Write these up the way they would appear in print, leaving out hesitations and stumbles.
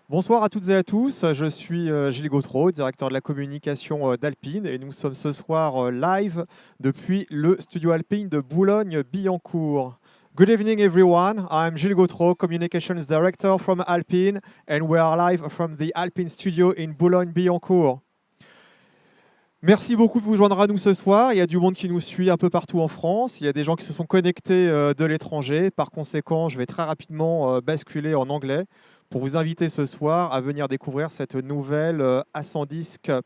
Bonsoir à toutes et à tous, je suis Gilles Gautreau, directeur de la communication d'Alpine et nous sommes ce soir live depuis le studio Alpine de Boulogne Billancourt. Good evening everyone, I'm Gilles Gautreau, communications director from Alpine and we are live from the Alpine studio in Boulogne Billancourt. Merci beaucoup de vous joindre à nous ce soir. Il y a du monde qui nous suit un peu partout en France. Il y a des gens qui se sont connectés de l'étranger. Par conséquent, je vais très rapidement basculer en anglais pour vous inviter ce soir à venir découvrir cette nouvelle A110 Cup.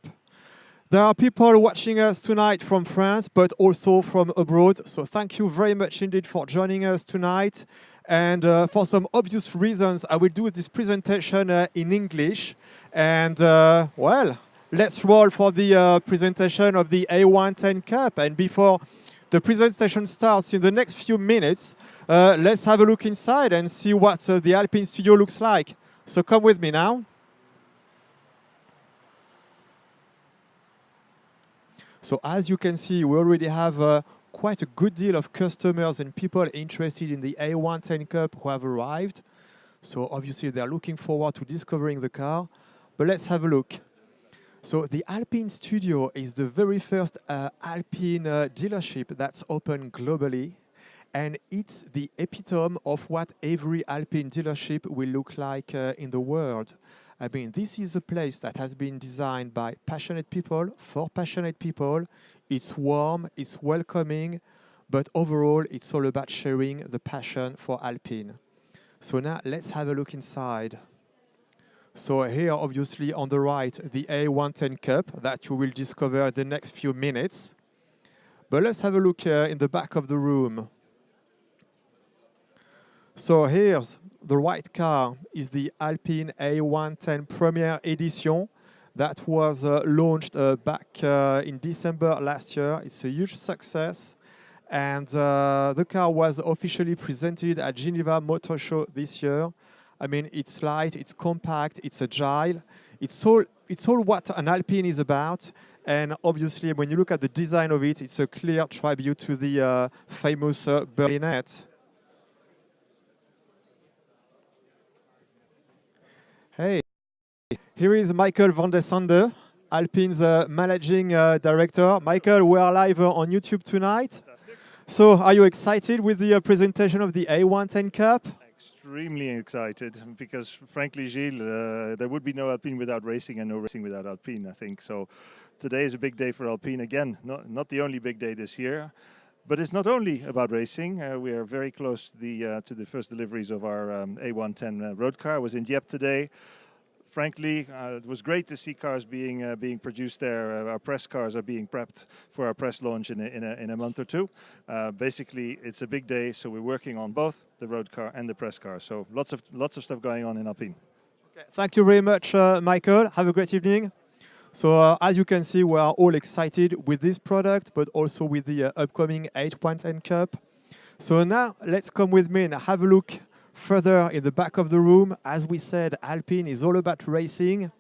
There are people watching us tonight from France, but also from abroad. So thank you very much indeed for joining us tonight. And for some obvious reasons, I will do this presentation in English. And well, let's roll for the presentation of the A110 Cup. And before the presentation starts in the next few minutes, let's have a look inside and see what the Alpine studio looks like. So come with me now. So as you can see, we already have quite a good deal of customers and people interested in the A110 Cup who have arrived. So obviously they're looking forward to discovering the car. But let's have a look. So the Alpine studio is the very first Alpine dealership that's open globally. And it's the epitome of what every Alpine dealership will look like in the world. I mean, this is a place that has been designed by passionate people, for passionate people. It's warm, it's welcoming, but overall, it's all about sharing the passion for Alpine. So now, let's have a look inside. So here, obviously, on the right, the A110 Cup that you will discover in the next few minutes. But let's have a look in the back of the room. So here's the white car is the Alpine A110 Première Edition that was launched back in December last year. It's a huge success. And the car was officially presented at Geneva Motor Show this year. I mean, it's light, it's compact, it's agile. It's all what an Alpine is about. And obviously, when you look at the design of it, it's a clear tribute to the famous Berlinette. Hey, here is Michael van der Sande, Alpine's managing director. Michael, we are live on YouTube tonight. Fantastic. So, are you excited with the presentation of the A110 Cup? Extremely excited because, frankly, Gilles, there would be no Alpine without racing and no racing without Alpine, I think. So today is a big day for Alpine. Again, not the only big day this year. But it's not only about racing. We are very close to the first deliveries of our A110 road car. I was in Dieppe today. Frankly, it was great to see cars being produced there. Our press cars are being prepped for our press launch in a month or two. Basically, it's a big day, so we're working on both the road car and the press car. So lots of stuff going on in Alpine. Okay. Thank you very much, Michael. Have a great evening. So as you can see, we are all excited with this product, but also with the upcoming A110 Cup. So now let's come with me and have a look further in the back of the room. As we said, Alpine is all about racing.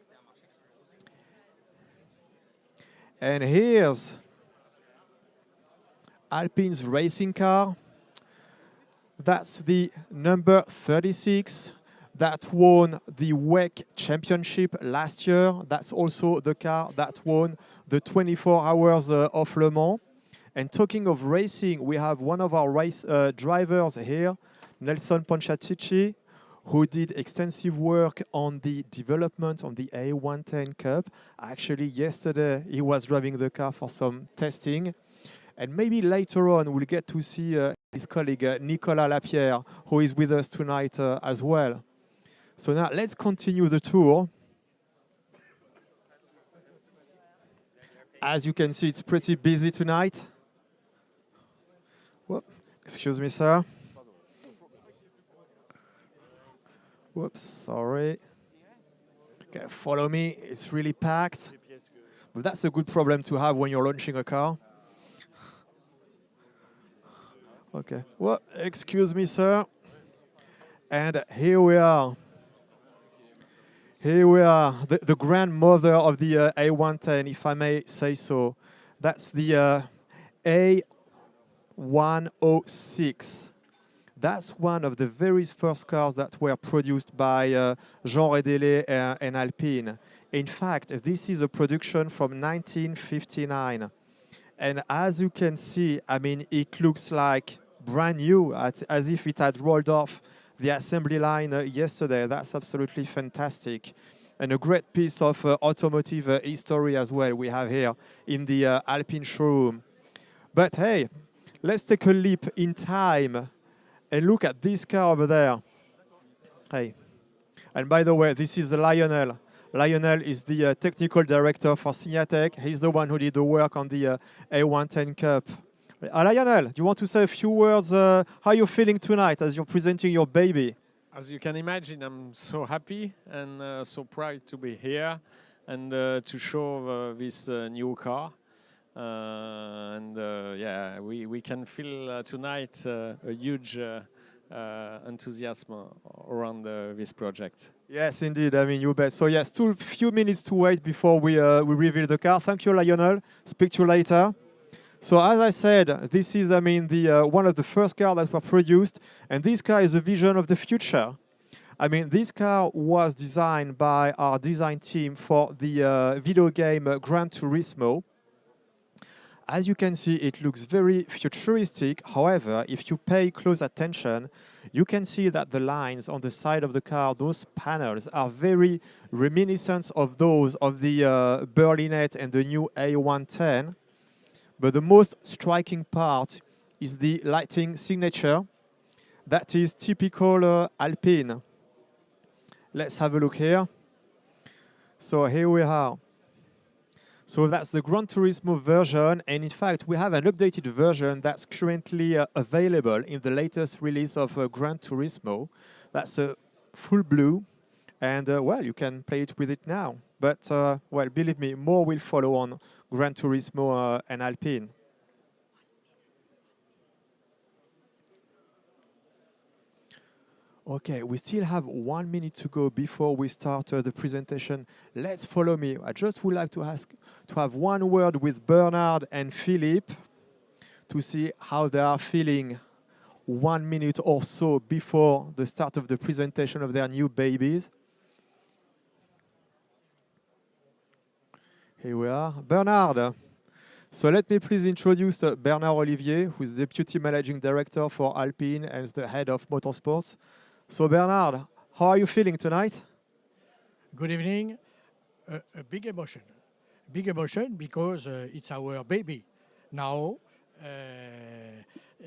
And here's Alpine's racing car. That's the number 36. That won the WEC Championship last year. That's also the car that won the 24 Hours of Le Mans. And talking of racing, we have one of our race drivers here, Nelson Ponciatici, who did extensive work on the development of the A110 Cup. Actually, yesterday, he was driving the car for some testing. And maybe later on, we'll get to see his colleague, Nicolas Lapierre, who is with us tonight as well. So now let's continue the tour. As you can see, it's pretty busy tonight. Whoop. Excuse me, sir. Whoops, sorry. Okay, follow me. It's really packed. But that's a good problem to have when you're launching a car. Okay. Well, excuse me, sir. And here we are. Here we are, the grandmother of the A110, if I may say so. That's the A106. That's one of the very first cars that were produced by Jean Rédélé and Alpine. In fact, this is a production from 1959. And as you can see, I mean, it looks like brand new, as if it had rolled off the assembly line yesterday. That's absolutely fantastic. And a great piece of automotive history as well we have here in the Alpine showroom. But hey, let's take a leap in time and look at this car over there. Hey. And by the way, this is Lionel. Lionel is the technical director for Signatec. He's the one who did the work on the A110 Cup. Lionel, do you want to say a few words? How are you feeling tonight as you're presenting your baby? As you can imagine, I'm so happy and so proud to be here and to show this new car. Yeah, we can feel tonight a huge enthusiasm around this project. Yes, indeed. I mean, you bet. So yes, still a few minutes to wait before we reveal the car. Thank you, Lionel. Speak to you later. So as I said, this is, I mean, the one of the first cars that were produced, and this car is a vision of the future. I mean, this car was designed by our design team for the video game Gran Turismo. As you can see, it looks very futuristic. However, if you pay close attention, you can see that the lines on the side of the car, those panels, are very reminiscent of those of the Berlinette and the new A110. But the most striking part is the lighting signature. That is typical Alpine. Let's have a look here. So here we are. So that's the Gran Turismo version, and in fact we have an updated version that's currently available in the latest release of Gran Turismo. That's a full blue, and well, you can play it with it now. But well, believe me, more will follow on Gran Turismo and Alpine. Okay, we still have 1 minute to go before we start the presentation. Let's follow me. I just would like to have one word with Bernard and Philippe to see how they are feeling 1 minute or so before the start of the presentation of their new babies. Here we are. Bernard. So let me please introduce Bernard Olivier, who is the Deputy Managing Director for Alpine and is the Head of Motorsports. So Bernard, how are you feeling tonight? Good evening. A big emotion. Big emotion because it's our baby now.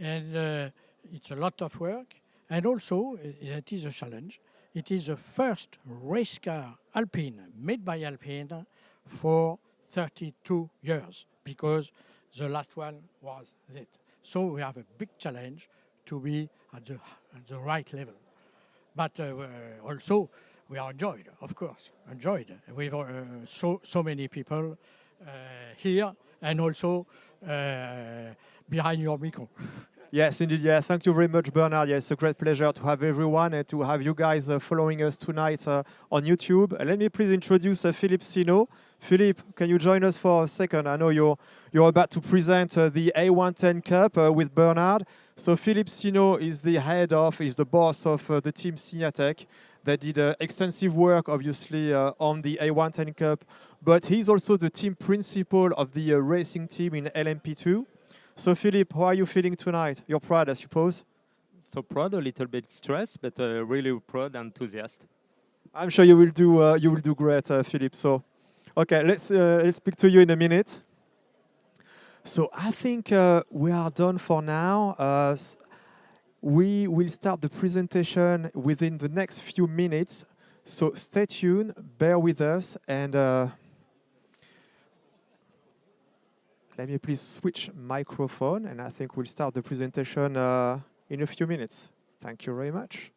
And it's a lot of work. And also, it is a challenge. It is the first race car Alpine, made by Alpine, for 32 years, because the last one was it. So we have a big challenge to be at the right level. But also, we are enjoyed, of course, enjoyed with so many people here and also behind your micro. Yes, indeed. Yeah, thank you very much, Bernard. Yeah, it's a great pleasure to have everyone and to have you guys following us tonight on YouTube. Let me please introduce Philippe Sino. Philippe, can you join us for a second? I know you're about to present the A110 Cup with Bernard. So Philippe Sino is the boss of the team Signatec. They did extensive work, obviously, on the A110 Cup, but he's also the team principal of the racing team in LMP2. So Philippe, how are you feeling tonight? You're proud, I suppose? So proud, a little bit stressed, but really proud and enthusiastic. I'm sure you will do great, Philippe. So, okay, let's speak to you in a minute. So I think we are done for now. We will start the presentation within the next few minutes. So stay tuned, bear with us, and let me please switch microphone, and I think we'll start the presentation in a few minutes. Thank you very much.